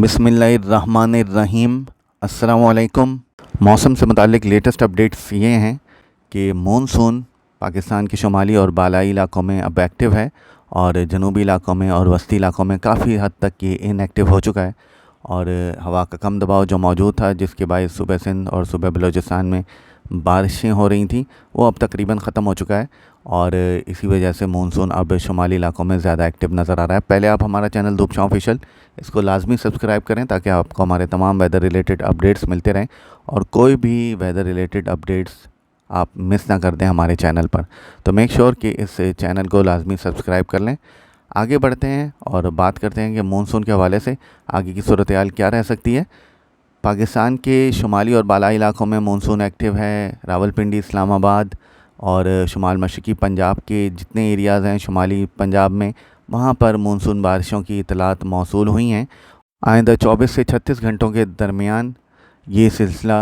बिस्मिल्लाहिर्रहमानिर्रहीम। अस्सलाम वालेकुम। मौसम से मुताल्लिक़ लेटेस्ट अपडेट्स ये हैं कि मॉनसून पाकिस्तान के शुमाली और बालाई इलाकों में अब एक्टिव है और जनूबी इलाकों में और वस्ती इलाकों में काफ़ी हद तक ये इनएक्टिव हो चुका है और हवा का कम दबाव जो मौजूद था, जिसके बायस सुबह सिंध और सुबह बलूचिस्तान में बारिशें हो रही थी, वो अब तकरीबन ख़त्म हो चुका है और इसी वजह से मानसून अब शुमाली इलाकों में ज़्यादा एक्टिव नज़र आ रहा है। पहले आप हमारा चैनल धूप छाँव ऑफिशियल इसको लाजमी सब्सक्राइब करें ताकि आपको हमारे तमाम वेदर रिलेटेड अपडेट्स मिलते रहें और कोई भी वेदर रिलेटेड अपडेट्स आप मिस ना कर दें हमारे चैनल पर। तो मेक श्योर कि इस चैनल को लाजमी सब्सक्राइब कर लें। आगे बढ़ते हैं और बात करते हैं कि मानसून के हवाले से आगे की सूरत हाल क्या रह सकती है। पाकिस्तान के शुमाली और बालाई इलाकों में मानसून एक्टिव है। रावलपिंडी, इस्लामाबाद और शुमाल मशरक़ी पंजाब के जितने एरियाज़ हैं शुमाली पंजाब में, वहाँ पर मानसून बारिशों की इतलात मौसूल हुई हैं। आइंदा 24 से 36 घंटों के दरमियान ये सिलसिला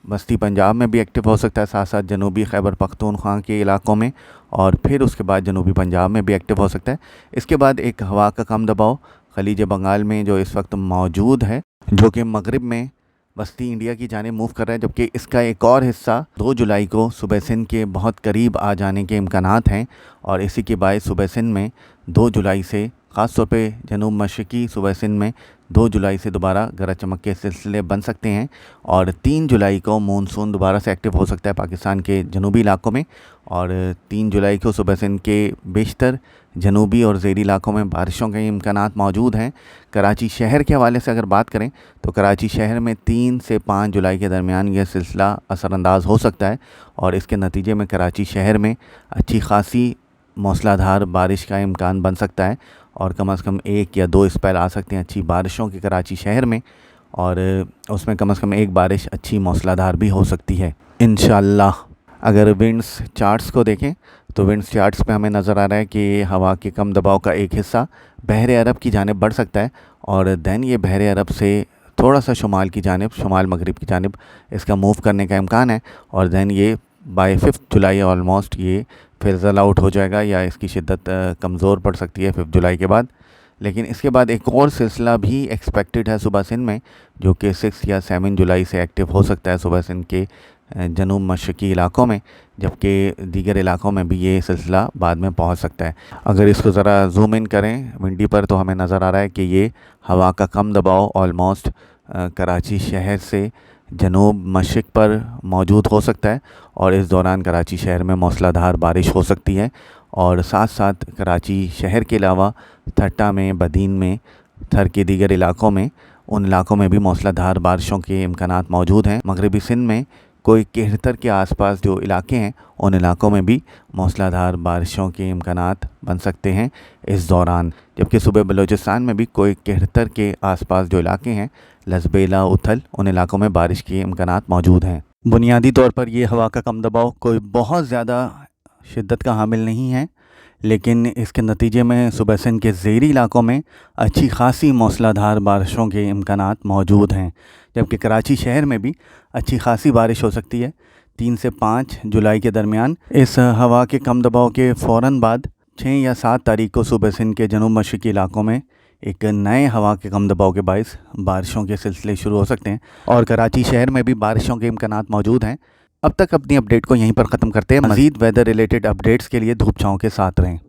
वस्ती पंजाब में भी एक्टिव हो सकता है, साथ साथ जनूबी खैबर पख्तूनख्वा के इलाकों में, और फिर उसके बाद जनूबी पंजाब में भी एक्टिव हो सकता है। इसके बाद एक हवा का कम दबाव खलीज बंगाल में जो इस वक्त मौजूद है, जो कि मगरिब में वस्ती इंडिया की जानिब मूव कर रहा है, जबकि इसका एक और हिस्सा 2 जुलाई को सुबह सिंध के बहुत करीब आ जाने के इम्कानात हैं और इसी के बायस सुबह सिंध में 2 जुलाई से ख़ास तौर पे जनूब मशरक़ी सूबा सिंध में 2 जुलाई से दोबारा गरज चमक के सिलसिले बन सकते हैं और 3 जुलाई को मानसून दोबारा से एक्टिव हो सकता है पाकिस्तान के जनूबी इलाकों में और 3 जुलाई को सूबा सिंध के बेशतर जनूबी और ज़ेरी इलाकों में बारिशों के इम्कानात मौजूद हैं। कराची शहर के हवाले से अगर बात करें तो कराची शहर में 3 से 5 जुलाई के दरमियान यह सिलसिला असरअंदाज हो सकता है और इसके नतीजे में कराची शहर में अच्छी खासी मूसलाधार बारिश का इम्कान बन सकता है और कम से कम 1 या 2 स्पेल आ सकते हैं अच्छी बारिशों की कराची शहर में, और उसमें कम से कम 1 बारिश अच्छी मूसलाधार भी हो सकती है इंशाअल्लाह। अगर विंड्स चार्ट्स को देखें तो विंड्स चार्ट्स पे हमें नज़र आ रहा है कि हवा के कम दबाव का एक हिस्सा बहरे अरब की जानिब बढ़ सकता है और दैन ये बहरे अरब से थोड़ा सा शुमाल की जानिब, शुमाल मगरिब की जानिब इसका मूव करने का इम्कान है और दैन ये बाय 5 जुलाई ऑलमोस्ट ये फिज़ल आउट हो जाएगा या इसकी शिद्दत कमज़ोर पड़ सकती है 5 जुलाई के बाद। लेकिन इसके बाद एक और सिलसिला भी एक्सपेक्टेड है सुबह सिंध में, जो कि 6 या 7 जुलाई से एक्टिव हो सकता है सुबह सिंध के जनूब मशरक़ी इलाकों में, जबकि दीगर इलाकों में भी ये सिलसिला बाद में पहुंच सकता है। अगर इसको ज़रा जूम इन करें विंडी पर तो हमें नज़र आ रहा है कि ये हवा का कम दबाव ऑलमोस्ट कराची शहर से जनूब मशरिक़ पर मौजूद हो सकता है और इस दौरान कराची शहर में मूसलाधार बारिश हो सकती है और साथ साथ कराची शहर के अलावा ठट्टा में, बदीन में, थर के दीगर इलाकों में, उन इलाकों में भी मूसलाधार बारिशों के इम्कानात मौजूद हैं। मगरबी सिंध में कोई 71 के आसपास जो इलाके हैं उन इलाकों में भी मूसलाधार बारिशों के इम्कानात बन सकते हैं इस दौरान, जबकि सूबे बलूचिस्तान में भी कोई 71 के आसपास जो इलाके हैं, लसबेला, उथल, उन इलाकों में बारिश के इम्कानात मौजूद हैं। बुनियादी तौर पर ये हवा का कम दबाव कोई बहुत ज़्यादा शिद्दत का हामिल नहीं है, लेकिन इसके नतीजे में सूबा सिंध के ज़ेरी इलाकों में अच्छी खासी मूसलाधार बारिशों के इम्कानात मौजूद हैं, जबकि कराची शहर में भी अच्छी खासी बारिश हो सकती है 3 से 5 जुलाई के दरमियान। इस हवा के कम दबाव के फ़ौरन बाद 6 या 7 तारीख को सूबा सिंध के जनूब मशरक़ी इलाकों में एक नए हवा के कम दबाव के बायस बारिशों के सिलसिले शुरू हो सकते हैं और कराची शहर में भी बारिशों के इम्कानात मौजूद हैं। अब तक अपनी अपडेट को यहीं पर ख़त्म करते हैं। मज़ीद वेदर रिलेटेड अपडेट्स के लिए धूप छाँव के साथ रहें।